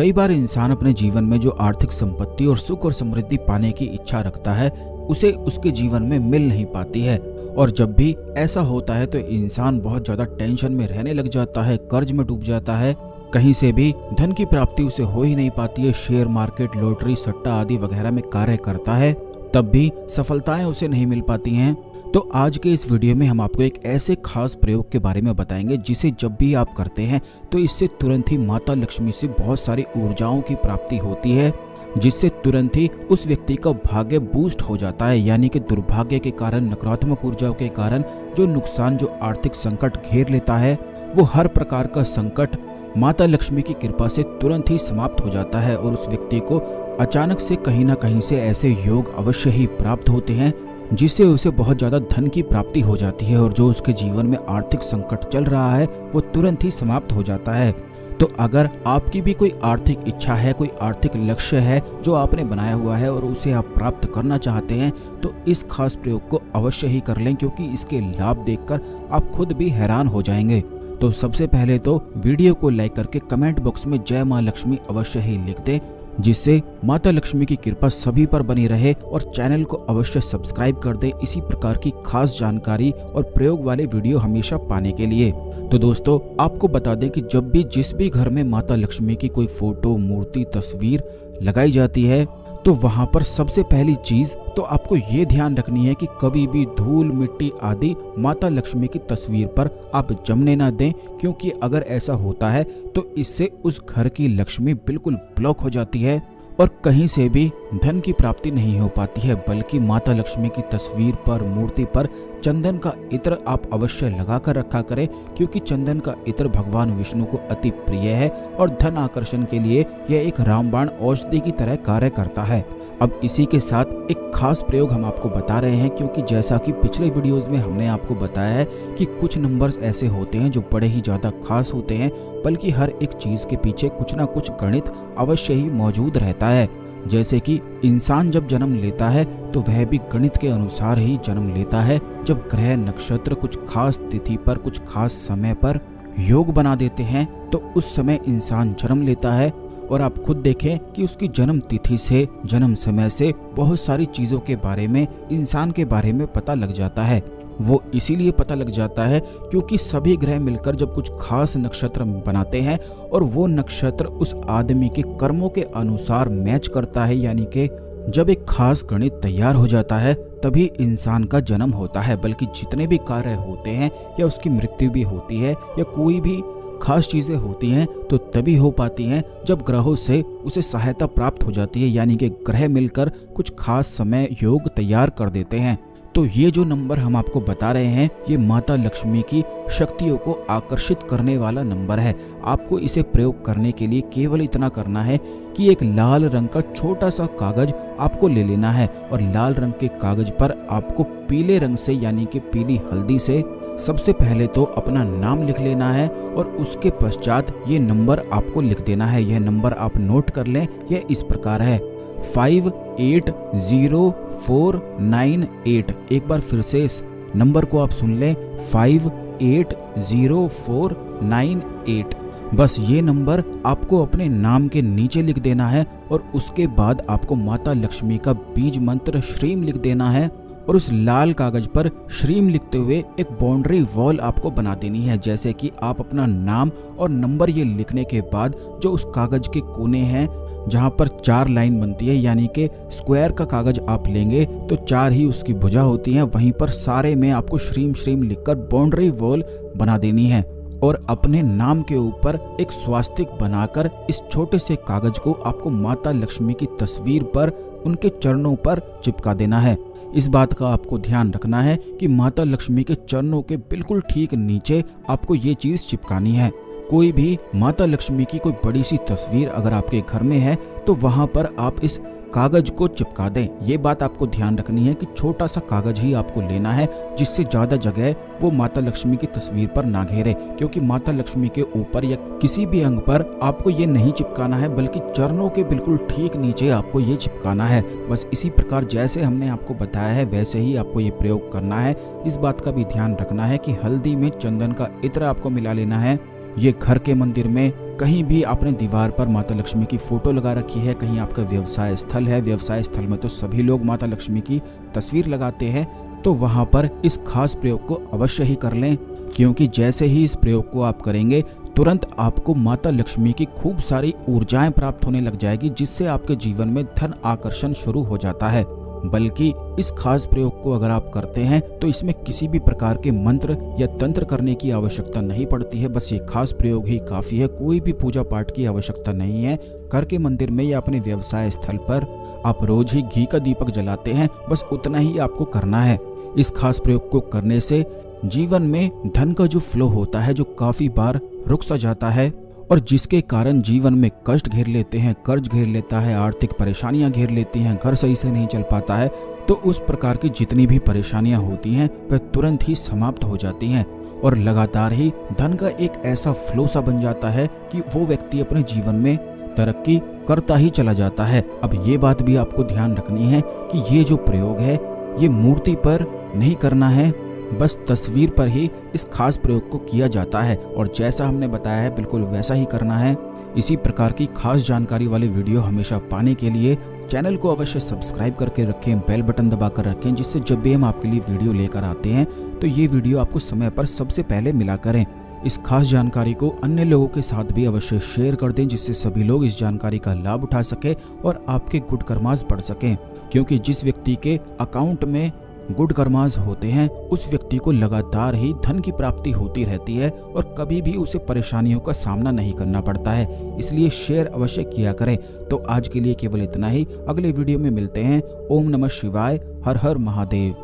कई बार इंसान अपने जीवन में जो आर्थिक संपत्ति और सुख और समृद्धि पाने की इच्छा रखता है उसे उसके जीवन में मिल नहीं पाती है। और जब भी ऐसा होता है तो इंसान बहुत ज्यादा टेंशन में रहने लग जाता है, कर्ज में डूब जाता है, कहीं से भी धन की प्राप्ति उसे हो ही नहीं पाती है। शेयर मार्केट, लॉटरी, सट्टा आदि वगैरह में कार्य करता है तब भी सफलताएं उसे नहीं मिल पाती हैं। तो आज के इस वीडियो में हम आपको एक ऐसे खास प्रयोग के बारे में बताएंगे जिसे जब भी आप करते हैं तो इससे तुरंत ही माता लक्ष्मी से बहुत सारी ऊर्जाओं की प्राप्ति होती है, जिससे तुरंत ही उस व्यक्ति का भाग्य बूस्ट हो जाता है। यानी कि दुर्भाग्य के कारण, नकारात्मक ऊर्जाओं के कारण जो नुकसान, जो आर्थिक संकट घेर लेता है, वो हर प्रकार का संकट माता लक्ष्मी की कृपा से तुरंत ही समाप्त हो जाता है और उस व्यक्ति को अचानक से कहीं ना कहीं से ऐसे योग अवश्य ही प्राप्त होते हैं जिससे उसे बहुत ज्यादा धन की प्राप्ति हो जाती है और जो उसके जीवन में आर्थिक संकट चल रहा है वो तुरंत ही समाप्त हो जाता है। तो अगर आपकी भी कोई आर्थिक इच्छा है, कोई आर्थिक लक्ष्य है जो आपने बनाया हुआ है और उसे आप प्राप्त करना चाहते हैं तो इस खास प्रयोग को अवश्य ही कर लें, क्योंकि इसके लाभ देखकर आप खुद भी हैरान हो जाएंगे। तो सबसे पहले तो वीडियो को लाइक करके कमेंट बॉक्स में जय मां लक्ष्मी अवश्य ही लिख दें, जिससे माता लक्ष्मी की कृपा सभी पर बनी रहे, और चैनल को अवश्य सब्सक्राइब कर दें इसी प्रकार की खास जानकारी और प्रयोग वाले वीडियो हमेशा पाने के लिए। तो दोस्तों, आपको बता दें कि जब भी जिस भी घर में माता लक्ष्मी की कोई फोटो, मूर्ति, तस्वीर लगाई जाती है तो वहां पर सबसे पहली चीज तो आपको ये ध्यान रखनी है कि कभी भी धूल, मिट्टी आदि माता लक्ष्मी की तस्वीर पर आप जमने ना दें, क्योंकि अगर ऐसा होता है तो इससे उस घर की लक्ष्मी बिल्कुल ब्लॉक हो जाती है और कहीं से भी धन की प्राप्ति नहीं हो पाती है। बल्कि माता लक्ष्मी की तस्वीर पर, मूर्ति पर चंदन का इत्र आप अवश्य लगा कर रखा करें, क्योंकि चंदन का इत्र भगवान विष्णु को अति प्रिय है और धन आकर्षण के लिए यह एक रामबाण औषधि की तरह कार्य करता है। अब इसी के साथ एक खास प्रयोग हम आपको बता रहे हैं, क्योंकि जैसा कि पिछले वीडियोस में हमने आपको बताया है कि कुछ नंबर्स ऐसे होते हैं जो बड़े ही ज्यादा खास होते हैं, बल्कि हर एक चीज के पीछे कुछ ना कुछ गणित अवश्य ही मौजूद रहता है। जैसे कि इंसान जब जन्म लेता है तो वह भी गणित के अनुसार ही जन्म लेता है। जब ग्रह, नक्षत्र कुछ खास तिथि पर, कुछ खास समय पर योग बना देते हैं तो उस समय इंसान जन्म लेता है। और आप खुद देखें कि उसकी जन्म तिथि से, जन्म समय से बहुत सारी चीजों के बारे में, इंसान के बारे में पता लग जाता है। वो इसीलिए पता लग जाता है क्योंकि सभी ग्रह मिलकर जब कुछ खास नक्षत्र बनाते हैं और वो नक्षत्र उस आदमी के कर्मों के अनुसार मैच करता है, यानी कि जब एक खास गणित तैयार हो जाता है तभी इंसान का जन्म होता है। बल्कि जितने भी कार्य होते हैं या उसकी मृत्यु भी होती है या कोई भी खास चीजें होती हैं तो तभी हो पाती हैं जब ग्रहों से उसे सहायता प्राप्त हो जाती है, यानी कि ग्रह मिलकर कुछ खास समय योग तैयार कर देते हैं। तो ये जो नंबर हम आपको बता रहे हैं ये माता लक्ष्मी की शक्तियों को आकर्षित करने वाला नंबर है। आपको इसे प्रयोग करने के लिए केवल इतना करना है कि एक लाल रंग का छोटा सा कागज आपको ले लेना है और लाल रंग के कागज पर आपको पीले रंग से, यानी कि पीली हल्दी से सबसे पहले तो अपना नाम लिख लेना है और उसके पश्चात ये नंबर आपको लिख देना है। यह नंबर आप नोट कर लें। यह इस प्रकार है 580498। एक बार फिर से इस नंबर को आप सुन लें, 580498। बस ये नंबर आपको अपने नाम के नीचे लिख देना है और उसके बाद आपको माता लक्ष्मी का बीज मंत्र श्रीम लिख देना है और उस लाल कागज पर श्रीम लिखते हुए एक बाउंड्री वॉल आपको बना देनी है। जैसे कि आप अपना नाम और नंबर ये लिखने के बाद जो उस कागज के कोने हैं जहां पर 4 लाइन बनती है, यानी कि स्क्वायर का कागज आप लेंगे तो 4 ही उसकी भुजा होती हैं, वहीं पर सारे में आपको श्रीम श्रीम लिखकर बाउंड्री वॉल बना देनी है और अपने नाम के ऊपर एक स्वास्तिक बनाकर इस छोटे से कागज को आपको माता लक्ष्मी की तस्वीर पर, उनके चरणों पर चिपका देना है। इस बात का आपको ध्यान रखना है कि माता लक्ष्मी के चरणों के बिल्कुल ठीक नीचे आपको ये चीज चिपकानी है। कोई भी माता लक्ष्मी की कोई बड़ी सी तस्वीर अगर आपके घर में है तो वहां पर आप इस कागज को चिपका दें। ये बात आपको ध्यान रखनी है कि छोटा सा कागज ही आपको लेना है, जिससे ज्यादा जगह वो माता लक्ष्मी की तस्वीर पर ना घेरे, क्योंकि माता लक्ष्मी के ऊपर या किसी भी अंग पर आपको ये नहीं चिपकाना है, बल्कि चरणों के बिल्कुल ठीक नीचे आपको ये चिपकाना है। बस इसी प्रकार जैसे हमने आपको बताया है वैसे ही आपको ये प्रयोग करना है। इस बात का भी ध्यान रखना है कि हल्दी में चंदन का इत्र आपको मिला लेना है। ये घर के मंदिर में, कहीं भी आपने दीवार पर माता लक्ष्मी की फोटो लगा रखी है, कहीं आपका व्यवसाय स्थल है, व्यवसाय स्थल में तो सभी लोग माता लक्ष्मी की तस्वीर लगाते हैं, तो वहां पर इस खास प्रयोग को अवश्य ही कर लें, क्योंकि जैसे ही इस प्रयोग को आप करेंगे तुरंत आपको माता लक्ष्मी की खूब सारी ऊर्जाएं प्राप्त होने लग जाएगी, जिससे आपके जीवन में धन आकर्षण शुरू हो जाता है। बल्कि इस खास प्रयोग को अगर आप करते हैं तो इसमें किसी भी प्रकार के मंत्र या तंत्र करने की आवश्यकता नहीं पड़ती है, बस ये खास प्रयोग ही काफी है। कोई भी पूजा पाठ की आवश्यकता नहीं है। घर के मंदिर में या अपने व्यवसाय स्थल पर आप रोज ही घी का दीपक जलाते हैं, बस उतना ही आपको करना है। इस खास प्रयोग को करने से जीवन में धन का जो फ्लो होता है, जो काफी बार रुक सा जाता है और जिसके कारण जीवन में कष्ट घेर लेते हैं, कर्ज घेर लेता है, आर्थिक परेशानियां घेर लेती हैं, घर सही से नहीं चल पाता है, तो उस प्रकार की जितनी भी परेशानियां होती हैं वह तुरंत ही समाप्त हो जाती हैं और लगातार ही धन का एक ऐसा फ्लो सा बन जाता है कि वो व्यक्ति अपने जीवन में तरक्की करता ही चला जाता है। अब ये बात भी आपको ध्यान रखनी है कि ये जो प्रयोग है ये मूर्ति पर नहीं करना है, बस तस्वीर पर ही इस खास प्रयोग को किया जाता है और जैसा हमने बताया है बिल्कुल वैसा ही करना है। इसी प्रकार की खास जानकारी वाले वीडियो हमेशा पाने के लिए चैनल को अवश्य सब्सक्राइब करके रखें, बेल बटन दबाकर रखें, जिससे जब भी हम आपके लिए वीडियो लेकर आते हैं तो ये वीडियो आपको समय पर सबसे पहले मिला करें। इस खास जानकारी को अन्य लोगों के साथ भी अवश्य शेयर कर दें, जिससे सभी लोग इस जानकारी का लाभ उठा सके और आपके गुड कर्मास बढ़ सकें, क्योंकि जिस व्यक्ति के अकाउंट में गुड कर्मास होते हैं उस व्यक्ति को लगातार ही धन की प्राप्ति होती रहती है और कभी भी उसे परेशानियों का सामना नहीं करना पड़ता है। इसलिए शेयर अवश्य किया करें। तो आज के लिए केवल इतना ही, अगले वीडियो में मिलते हैं। ओम नमः शिवाय, हर हर महादेव।